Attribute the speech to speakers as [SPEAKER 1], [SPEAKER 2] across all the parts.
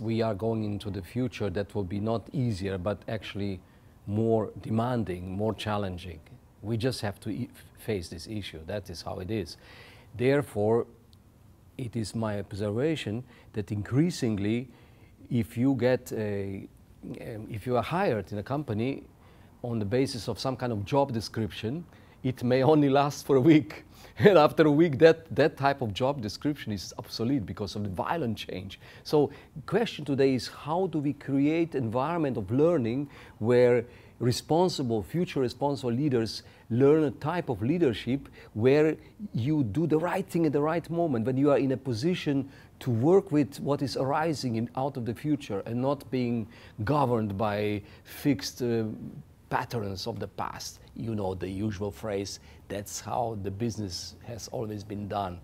[SPEAKER 1] we are going into the future that will be not easier, but actually more demanding, more challenging. We just have to face this issue. That is how it is. Therefore, it is my observation that increasingly, if you are hired in a company on the basis of some kind of job description, it may only last for a week. And after a week, that type of job description is obsolete because of the violent change. So the question today is, how do we create an environment of learning where future responsible leaders learn a type of leadership where you do the right thing at the right moment, when you are in a position to work with what is arising out of the future and not being governed by fixed patterns of the past. You know the usual phrase, that's how the business has always been done.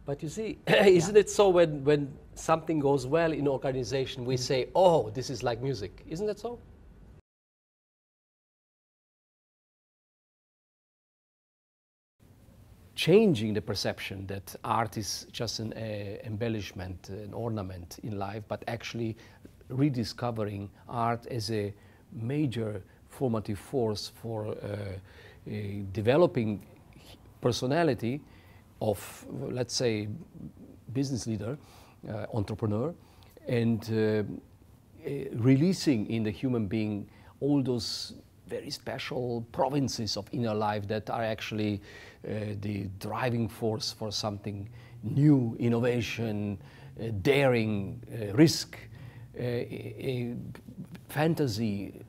[SPEAKER 2] But you see, isn't it so when something goes well in an organization, we say, oh, this is like music. Isn't that so?
[SPEAKER 1] Changing the perception that art is just an embellishment, an ornament in life, but actually rediscovering art as a major formative force for developing personality of, let's say, business leader, entrepreneur, and releasing in the human being all those very special provinces of inner life that are actually the driving force for something new, innovation, daring, risk, fantasy,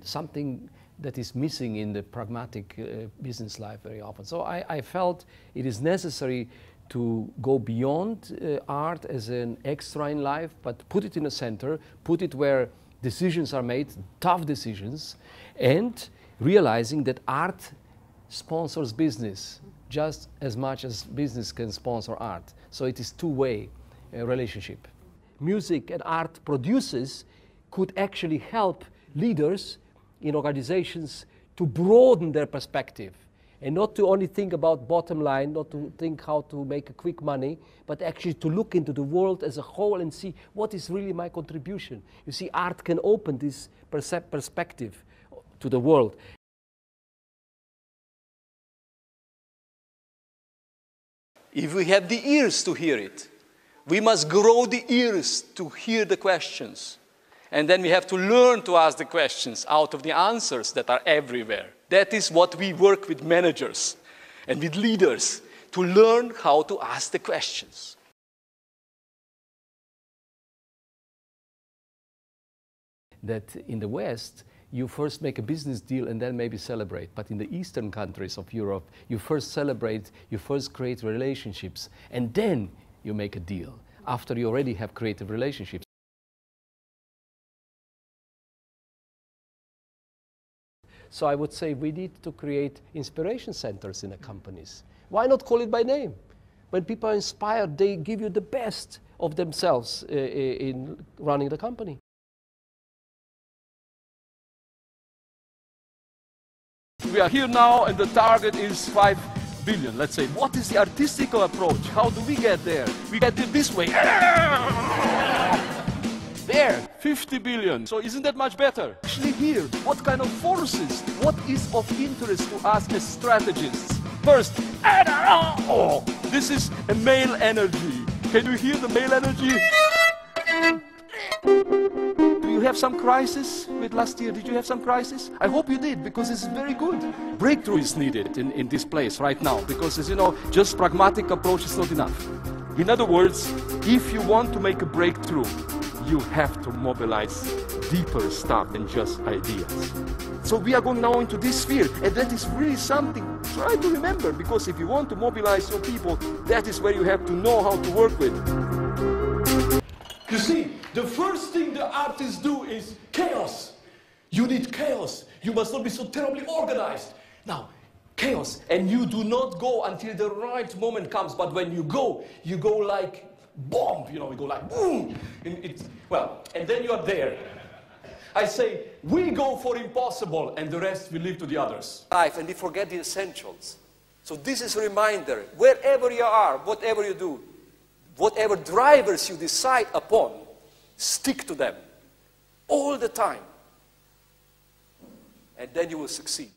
[SPEAKER 1] something that is missing in the pragmatic business life very often. So I felt it is necessary to go beyond art as an extra in life, but put it in the center, put it where decisions are made, tough decisions, and realizing that art sponsors business just as much as business can sponsor art. So it is two-way relationship. Music and art producers could actually help leaders in organizations to broaden their perspective and not to only think about bottom line, not to think how to make a quick money, but actually to look into the world as a whole and see what is really my contribution. You see, art can open this perspective to the world.
[SPEAKER 3] If we have the ears to hear it, we must grow the ears to hear the questions. And then we have to learn to ask the questions out of the answers that are everywhere. That is what we work with managers and with leaders, to learn how to ask the questions.
[SPEAKER 1] That in the West, you first make a business deal and then maybe celebrate. But in the Eastern countries of Europe, you first celebrate, you first create relationships, and then you make a deal, after you already have created relationships.
[SPEAKER 2] So I would say we need to create inspiration centers in the companies. Why not call it by name? When people are inspired, they give you the best of themselves in running the company.
[SPEAKER 4] We are here now and the target is 5 billion. Let's say, what is the artistical approach? How do we get there? We get it this way. There, 50 billion. So isn't that much better? Actually here, what kind of forces, what is of interest to us as strategists? First, oh, this is a male energy. Can you hear the male energy? Do you have some crisis with last year? Did you have some crisis? I hope you did, because it's very good. Breakthrough is needed in this place right now, because as you know, just pragmatic approach is not enough. In other words, if you want to make a breakthrough, you have to mobilize deeper stuff than just ideas. So we are going now into this sphere, and that is really something try to remember, because if you want to mobilize your people, that is where you have to know how to work with.
[SPEAKER 5] You see, the first thing the artists do is chaos. You need chaos. You must not be so terribly organized. Now, chaos, and you do not go until the right moment comes, but when you go like bomb, you know, you go like boom. And then you are there. I say, we go for impossible, and the rest we leave to the others.
[SPEAKER 3] Life, and we forget the essentials. So this is a reminder, wherever you are, whatever you do, whatever drivers you decide upon, stick to them all the time. And then you will succeed.